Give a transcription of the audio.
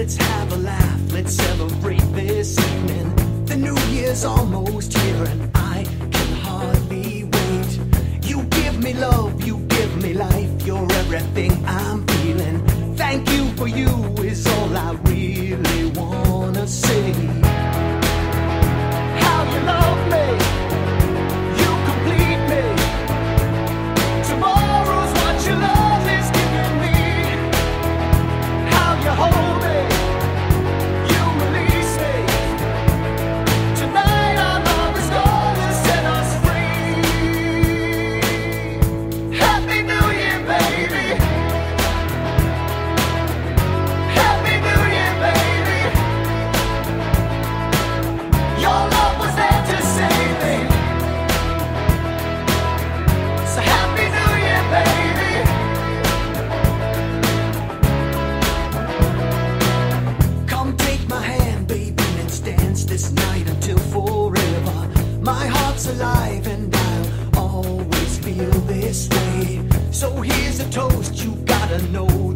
let's have a laugh, let's celebrate this evening. The new year's almost here and I can hardly wait. You give me love, you give me life, you're everything I'm feeling. Thank you for you is all I really wanna say. How you love me, you complete me. Tomorrow's what your love is giving me. How you hold me, you release me. Tonight our love is gonna set us free. Happy New Year, baby. Happy New Year, baby. Your love was there to save me. So Happy New Year, baby. Come take my hand, baby, let's dance this night until forever. My heart's alive and I'll always feel this way. So here's a toast, you gotta know